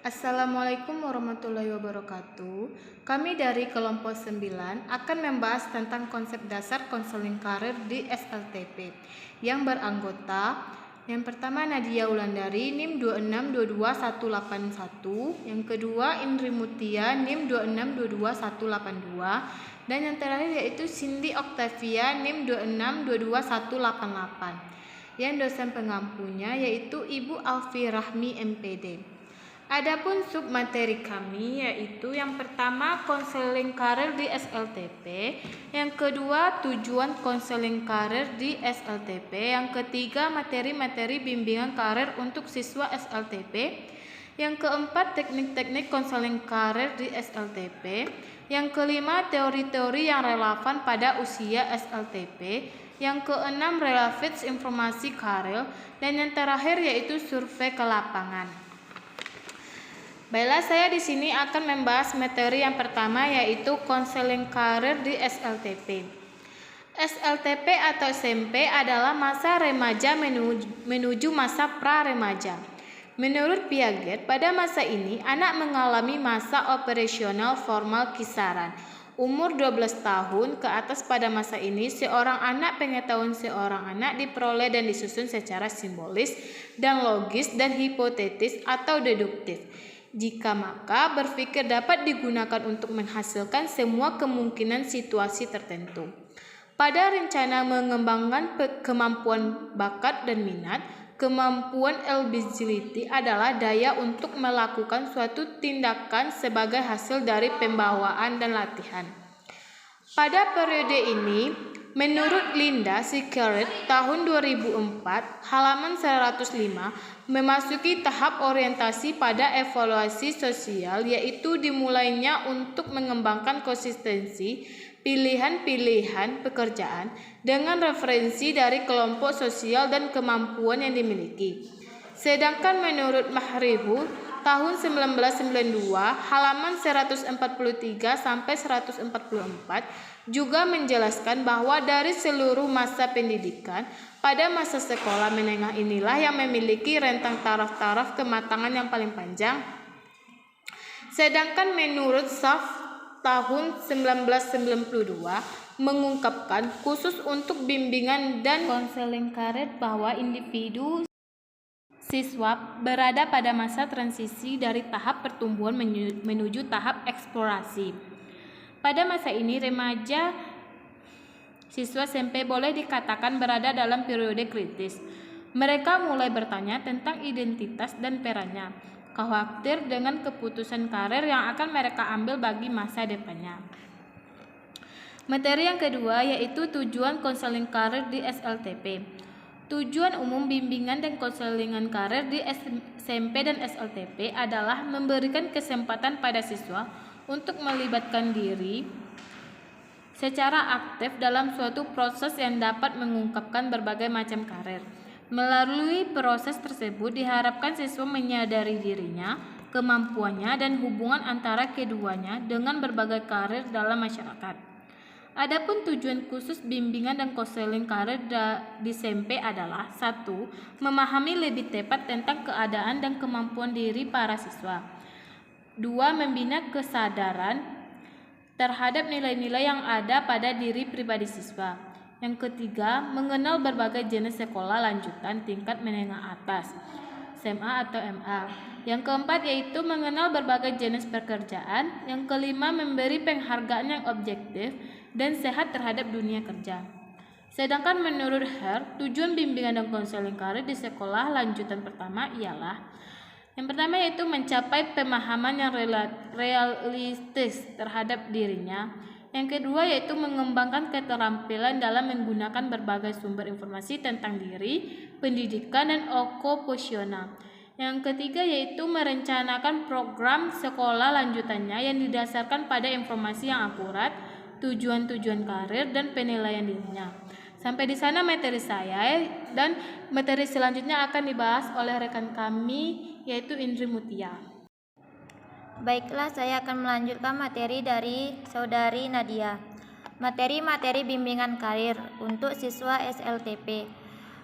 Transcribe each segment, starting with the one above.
Assalamualaikum warahmatullahi wabarakatuh. Kami dari kelompok 9 akan membahas tentang konsep dasar konseling karir di SLTP yang beranggota yang pertama Nadia Wulandari NIM 2622181, yang kedua Indri Mutia NIM 2622182, dan yang terakhir yaitu Cindy Octavia NIM 2622188. Yang dosen pengampunya yaitu Ibu Alfi Rahmi MPD. Adapun submateri kami yaitu yang pertama konseling karir di SLTP, yang kedua tujuan konseling karir di SLTP, yang ketiga materi-materi bimbingan karir untuk siswa SLTP, yang keempat teknik-teknik konseling karir di SLTP, yang kelima teori-teori yang relevan pada usia SLTP, yang keenam relevant informasi karir, dan yang terakhir yaitu survei ke lapangan. Baiklah, saya di sini akan membahas materi yang pertama yaitu konseling karir di SLTP. SLTP atau SMP adalah masa remaja menuju masa pra-remaja. Menurut Piaget, pada masa ini anak mengalami masa operasional formal kisaran umur 12 tahun ke atas. Pada masa ini, seorang anak pengetahuan seorang anak diperoleh dan disusun secara simbolis dan logis dan hipotetis atau deduktif. Jika maka berpikir dapat digunakan untuk menghasilkan semua kemungkinan situasi tertentu. Pada rencana mengembangkan kemampuan bakat dan minat, kemampuan eligibility adalah daya untuk melakukan suatu tindakan sebagai hasil dari pembawaan dan latihan. Pada periode ini, menurut Linda Sickert tahun 2004, halaman 105, memasuki tahap orientasi pada evaluasi sosial, yaitu dimulainya untuk mengembangkan konsistensi pilihan-pilihan pekerjaan dengan referensi dari kelompok sosial dan kemampuan yang dimiliki. Sedangkan menurut Mahrihu tahun 1992, halaman 143 sampai 144 juga menjelaskan bahwa dari seluruh masa pendidikan, pada masa sekolah menengah inilah yang memiliki rentang taraf-taraf kematangan yang paling panjang. Sedangkan menurut Saf tahun 1992 mengungkapkan khusus untuk bimbingan dan konseling karir bahwa individu siswa berada pada masa transisi dari tahap pertumbuhan menuju tahap eksplorasi. Pada masa ini, remaja siswa SMP boleh dikatakan berada dalam periode kritis. Mereka mulai bertanya tentang identitas dan perannya, khawatir dengan keputusan karir yang akan mereka ambil bagi masa depannya. Materi yang kedua yaitu tujuan konseling karir di SLTP. Tujuan umum bimbingan dan konselingan karir di SMP dan SLTP adalah memberikan kesempatan pada siswa untuk melibatkan diri secara aktif dalam suatu proses yang dapat mengungkapkan berbagai macam karir. Melalui proses tersebut diharapkan siswa menyadari dirinya, kemampuannya, dan hubungan antara keduanya dengan berbagai karir dalam masyarakat. Adapun tujuan khusus bimbingan dan konseling karir di SMP adalah 1. Memahami lebih tepat tentang keadaan dan kemampuan diri para siswa. 2. Membina kesadaran terhadap nilai-nilai yang ada pada diri pribadi siswa. Yang ketiga, mengenal berbagai jenis sekolah lanjutan tingkat menengah atas, SMA atau MA. Yang keempat yaitu mengenal berbagai jenis pekerjaan. Yang kelima, memberi penghargaan yang objektif dan sehat terhadap dunia kerja. Sedangkan menurut Her, tujuan bimbingan dan konseling karir di sekolah lanjutan pertama ialah yang pertama yaitu mencapai pemahaman yang realistis terhadap dirinya. Yang kedua yaitu mengembangkan keterampilan dalam menggunakan berbagai sumber informasi tentang diri, pendidikan, dan okupasional. Yang ketiga yaitu merencanakan program sekolah lanjutannya yang didasarkan pada informasi yang akurat, tujuan-tujuan karir, dan penilaian dirinya. Sampai di sana materi saya, dan materi selanjutnya akan dibahas oleh rekan kami yaitu Indri Mutia. Baiklah, saya akan melanjutkan materi dari saudari Nadia. Materi-materi bimbingan karir untuk siswa SLTP.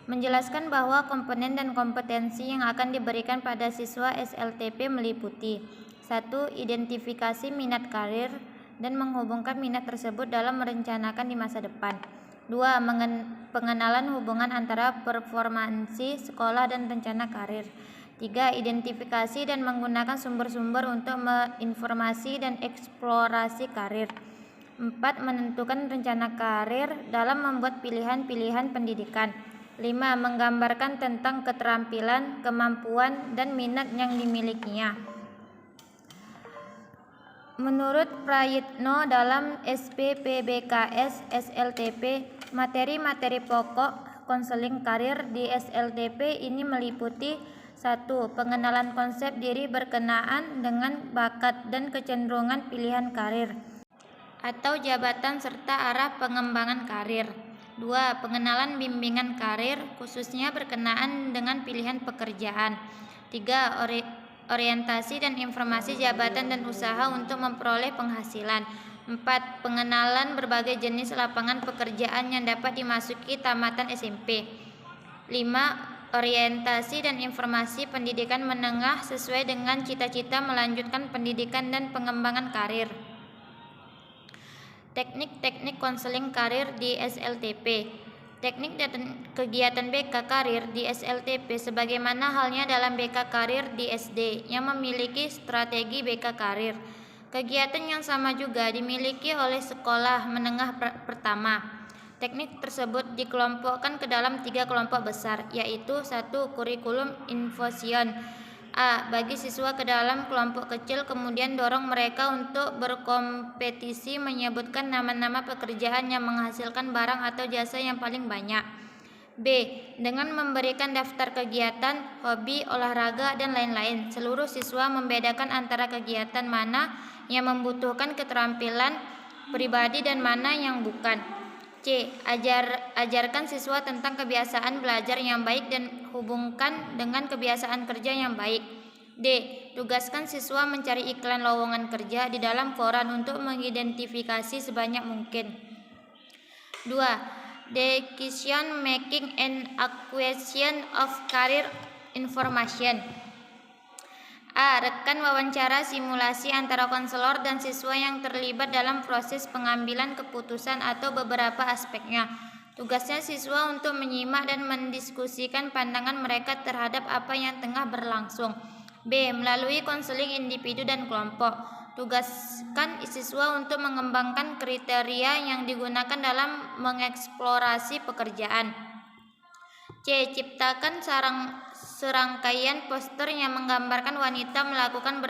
menjelaskan bahwa komponen dan kompetensi yang akan diberikan pada siswa SLTP meliputi 1. Identifikasi minat karir dan menghubungkan minat tersebut dalam merencanakan di masa depan. 2. Pengenalan hubungan antara performansi sekolah dan rencana karir. 3. Identifikasi dan menggunakan sumber-sumber untuk informasi dan eksplorasi karir. 4. Menentukan rencana karir dalam membuat pilihan-pilihan pendidikan. 5. Menggambarkan tentang keterampilan, kemampuan, dan minat yang dimilikinya. Menurut Prayitno dalam SPPBKS SLTP, materi-materi pokok konseling karir di SLTP ini meliputi 1. Pengenalan konsep diri berkenaan dengan bakat dan kecenderungan pilihan karir atau jabatan serta arah pengembangan karir. 2. Pengenalan bimbingan karir khususnya berkenaan dengan pilihan pekerjaan. 3. Orientasi dan informasi jabatan dan usaha untuk memperoleh penghasilan. 4. Pengenalan berbagai jenis lapangan pekerjaan yang dapat dimasuki tamatan SMP. 5. Orientasi dan informasi pendidikan menengah sesuai dengan cita-cita melanjutkan pendidikan dan pengembangan karir. Teknik-teknik konseling karir di SLTP. Teknik dan kegiatan BK Karir di SLTP sebagaimana halnya dalam BK Karir di SD yang memiliki strategi BK Karir. Kegiatan yang sama juga dimiliki oleh sekolah menengah pertama. Teknik tersebut dikelompokkan ke dalam 3 kelompok besar, yaitu 1. Kurikulum infusion. A. Bagi siswa ke dalam kelompok kecil, kemudian dorong mereka untuk berkompetisi menyebutkan nama-nama pekerjaan yang menghasilkan barang atau jasa yang paling banyak. B. Dengan memberikan daftar kegiatan, hobi, olahraga, dan lain-lain, seluruh siswa membedakan antara kegiatan mana yang membutuhkan keterampilan pribadi dan mana yang bukan. C. Ajarkan siswa tentang kebiasaan belajar yang baik dan hubungkan dengan kebiasaan kerja yang baik. D. Tugaskan siswa mencari iklan lowongan kerja di dalam koran untuk mengidentifikasi sebanyak mungkin. 2. Decision making and acquisition of career information. A. Rekan wawancara simulasi antara konselor dan siswa yang terlibat dalam proses pengambilan keputusan atau beberapa aspeknya. Tugasnya siswa untuk menyimak dan mendiskusikan pandangan mereka terhadap apa yang tengah berlangsung. B. Melalui konseling individu dan kelompok. Tugaskan siswa untuk mengembangkan kriteria yang digunakan dalam mengeksplorasi pekerjaan. C. Ciptakan serangkaian poster yang menggambarkan wanita melakukan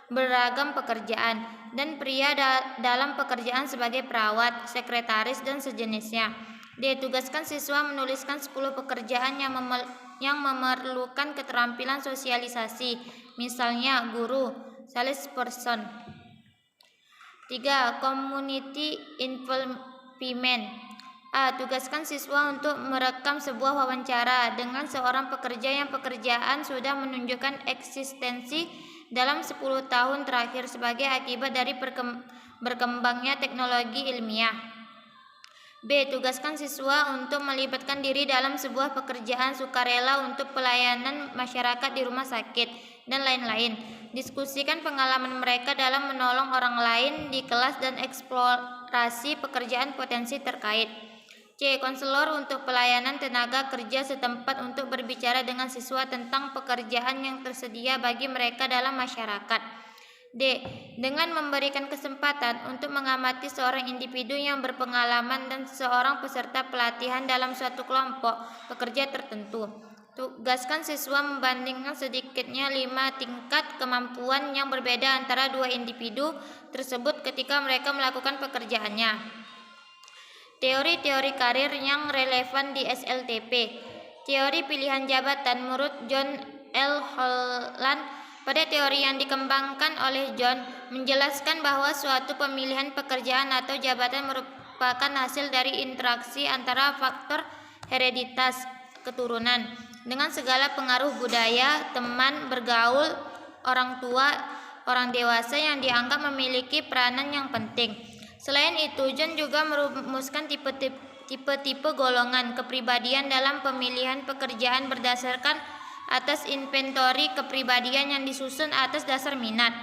beragam pekerjaan dan pria dalam pekerjaan sebagai perawat, sekretaris, dan sejenisnya. D. Tugaskan siswa menuliskan 10 pekerjaan yang memerlukan keterampilan sosialisasi, misalnya guru, salesperson. 3. Community involvement. A. Tugaskan siswa untuk merekam sebuah wawancara dengan seorang pekerja yang pekerjaan sudah menunjukkan eksistensi dalam 10 tahun terakhir sebagai akibat dari berkembangnya teknologi ilmiah. B. Tugaskan siswa untuk melibatkan diri dalam sebuah pekerjaan sukarela untuk pelayanan masyarakat di rumah sakit, dan lain-lain. Diskusikan pengalaman mereka dalam menolong orang lain di kelas dan eksplorasi pekerjaan potensi terkait. C. Konselor untuk pelayanan tenaga kerja setempat untuk berbicara dengan siswa tentang pekerjaan yang tersedia bagi mereka dalam masyarakat. D. Dengan memberikan kesempatan untuk mengamati seorang individu yang berpengalaman dan seorang peserta pelatihan dalam suatu kelompok pekerja tertentu. Tugaskan siswa membandingkan sedikitnya 5 tingkat kemampuan yang berbeda antara 2 individu tersebut ketika mereka melakukan pekerjaannya. Teori-teori karir yang relevan di SLTP. Teori pilihan jabatan menurut John L. Holland. Pada teori yang dikembangkan oleh John, menjelaskan bahwa suatu pemilihan pekerjaan atau jabatan merupakan hasil dari interaksi antara faktor hereditas, keturunan, dengan segala pengaruh budaya, teman bergaul, orang tua, orang dewasa yang dianggap memiliki peranan yang penting. Selain itu, John juga merumuskan tipe-tipe golongan kepribadian dalam pemilihan pekerjaan berdasarkan atas inventory kepribadian yang disusun atas dasar minat.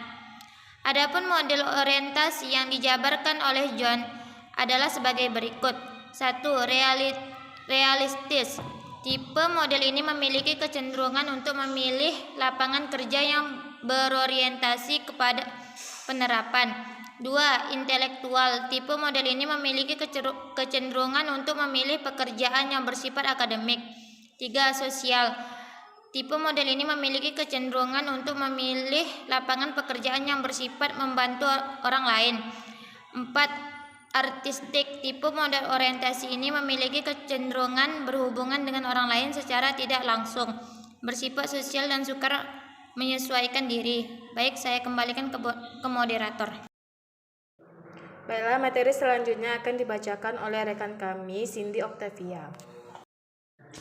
Adapun model orientasi yang dijabarkan oleh John adalah sebagai berikut. 1. Realistis. Tipe model ini memiliki kecenderungan untuk memilih lapangan kerja yang berorientasi kepada penerapan. 2. Intelektual. Tipe model ini memiliki kecenderungan untuk memilih pekerjaan yang bersifat akademik. 3. Sosial. Tipe model ini memiliki kecenderungan untuk memilih lapangan pekerjaan yang bersifat membantu orang lain. 4. Artistik. Tipe model orientasi ini memiliki kecenderungan berhubungan dengan orang lain secara tidak langsung, bersifat sosial dan suka menyesuaikan diri. Baik, saya kembalikan ke moderator. Baiklah, materi selanjutnya akan dibacakan oleh rekan kami, Cindy Octavia.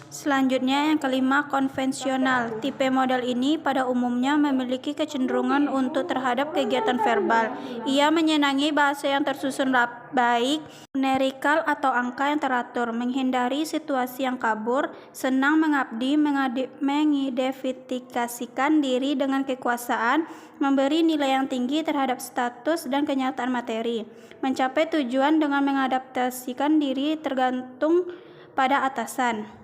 Selanjutnya yang kelima, konvensional. Tipe model ini pada umumnya memiliki kecenderungan untuk terhadap kegiatan verbal. Ia menyenangi bahasa yang tersusun baik, numerikal atau angka yang teratur, menghindari situasi yang kabur, senang mengabdi, mengidentifikasikan diri dengan kekuasaan, memberi nilai yang tinggi terhadap status dan kenyataan materi, mencapai tujuan dengan mengadaptasikan diri tergantung pada atasan.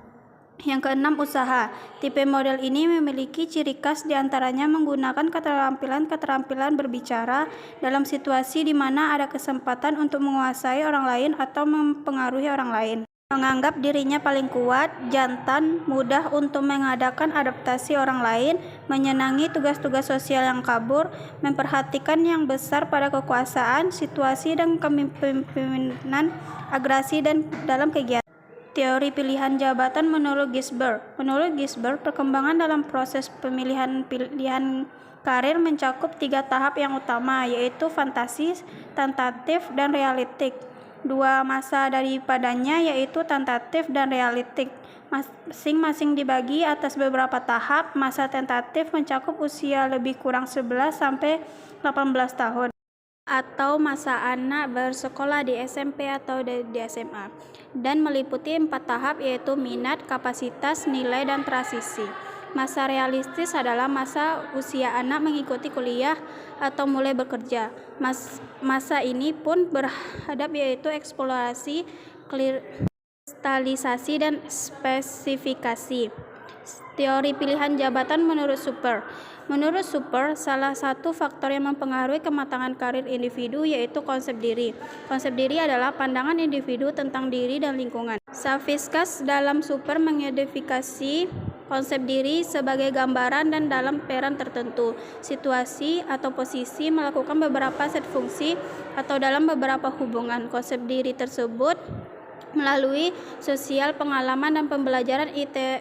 Yang keenam, usaha. Tipe model ini memiliki ciri khas diantaranya menggunakan keterampilan berbicara dalam situasi di mana ada kesempatan untuk menguasai orang lain atau mempengaruhi orang lain. Menganggap dirinya paling kuat, jantan, mudah untuk mengadakan adaptasi orang lain, menyenangi tugas-tugas sosial yang kabur, memperhatikan yang besar pada kekuasaan, situasi dan kepemimpinan, agresi dan dalam kegiatan. Teori pilihan jabatan menurut Gisbert. Menurut Gisbert, perkembangan dalam proses pilihan karir mencakup 3 tahap yang utama, yaitu fantasi, tentatif, dan realistik. 2 masa daripadanya yaitu tentatif dan realistik. Masing-masing dibagi atas beberapa tahap. Masa tentatif mencakup usia lebih kurang 11 sampai 18 tahun. Atau masa anak bersekolah di SMP atau di SMA, dan meliputi 4 tahap yaitu minat, kapasitas, nilai, dan transisi. Masa realistis adalah masa usia anak mengikuti kuliah atau mulai bekerja. Masa ini pun berhadap yaitu eksplorasi, kristalisasi, dan spesifikasi. Teori pilihan jabatan menurut Super. Menurut Super, salah satu faktor yang mempengaruhi kematangan karir individu yaitu konsep diri. Konsep diri adalah pandangan individu tentang diri dan lingkungan. Saviskas dalam Super mengidentifikasi konsep diri sebagai gambaran dan dalam peran tertentu, situasi atau posisi, melakukan beberapa set fungsi atau dalam beberapa hubungan. Konsep diri tersebut melalui sosial, pengalaman, dan pembelajaran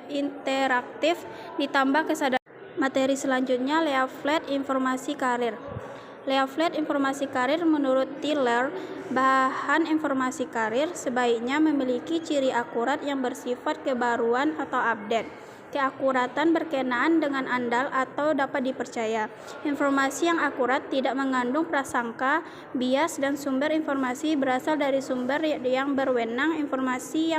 interaktif ditambah kesadaran. Materi selanjutnya, leaflet informasi karir. Leaflet informasi karir menurut Tiller, bahan informasi karir sebaiknya memiliki ciri akurat yang bersifat kebaruan atau update. Keakuratan berkenaan dengan andal atau dapat dipercaya. Informasi yang akurat tidak mengandung prasangka, bias, dan sumber informasi berasal dari sumber yang berwenang. Informasi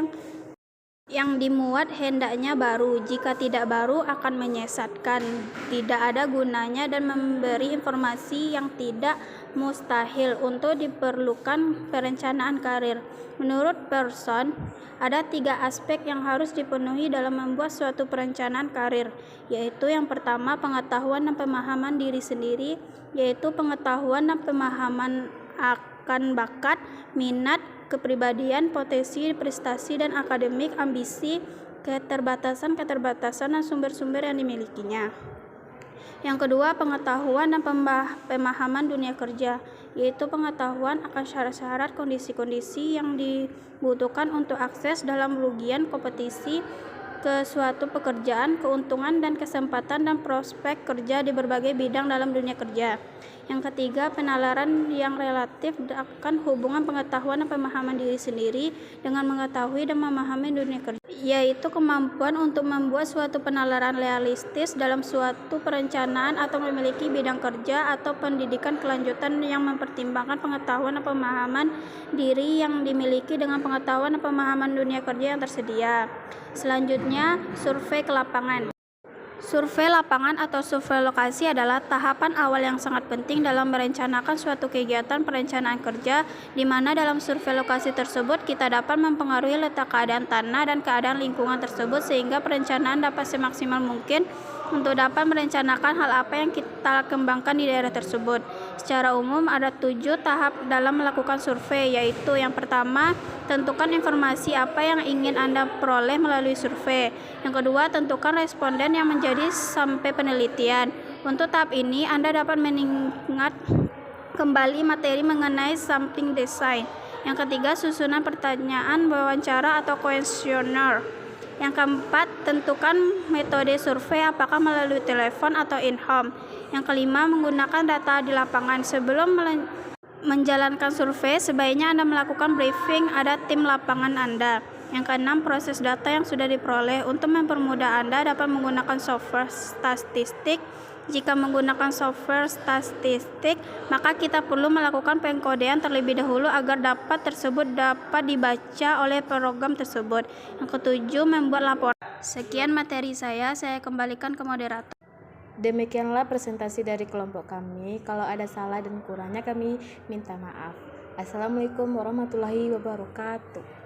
yang dimuat hendaknya baru, jika tidak baru akan menyesatkan, tidak ada gunanya, dan memberi informasi yang tidak mustahil untuk diperlukan perencanaan karir. Menurut Pearson, ada 3 aspek yang harus dipenuhi dalam membuat suatu perencanaan karir, yaitu yang pertama, pengetahuan dan pemahaman diri sendiri, yaitu pengetahuan dan pemahaman akan bakat, minat, kepribadian, potensi, prestasi, dan akademik, ambisi, keterbatasan, dan sumber-sumber yang dimilikinya. Yang kedua, pengetahuan dan pemahaman dunia kerja, yaitu pengetahuan akan syarat-syarat, kondisi-kondisi yang dibutuhkan untuk akses dalam rugian kompetisi ke suatu pekerjaan, keuntungan dan kesempatan dan prospek kerja di berbagai bidang dalam dunia kerja. Yang ketiga, penalaran yang relatif akan hubungan pengetahuan dan pemahaman diri sendiri dengan mengetahui dan memahami dunia kerja. yaitu kemampuan untuk membuat suatu penalaran realistis dalam suatu perencanaan atau memiliki bidang kerja atau pendidikan kelanjutan yang mempertimbangkan pengetahuan dan pemahaman diri yang dimiliki dengan pengetahuan dan pemahaman dunia kerja yang tersedia. Selanjutnya, survei ke lapangan. Survei lapangan atau survei lokasi adalah tahapan awal yang sangat penting dalam merencanakan suatu kegiatan perencanaan kerja, di mana dalam survei lokasi tersebut kita dapat mempengaruhi letak keadaan tanah dan keadaan lingkungan tersebut sehingga perencanaan dapat semaksimal mungkin untuk dapat merencanakan hal apa yang kita kembangkan di daerah tersebut. Secara umum ada 7 tahap dalam melakukan survei, yaitu yang pertama, tentukan informasi apa yang ingin Anda peroleh melalui survei. Yang kedua, tentukan responden yang menjadi sampai penelitian. Untuk tahap ini, Anda dapat mengingat kembali materi mengenai sampling design. Yang ketiga, susunan pertanyaan wawancara atau kuesioner. Yang keempat, tentukan metode survei apakah melalui telepon atau in-home. Yang kelima, menggunakan data di lapangan. Sebelum menjalankan survei, sebaiknya Anda melakukan briefing ada tim lapangan Anda. Yang keenam, proses data yang sudah diperoleh. Untuk mempermudah, Anda dapat menggunakan software statistik. Jika menggunakan software statistik, maka kita perlu melakukan pengkodean terlebih dahulu agar data tersebut dapat dibaca oleh program tersebut. Yang ketujuh, membuat laporan. Sekian materi saya kembalikan ke moderator. Demikianlah presentasi dari kelompok kami. Kalau ada salah dan kurangnya kami minta maaf. Assalamualaikum warahmatullahi wabarakatuh.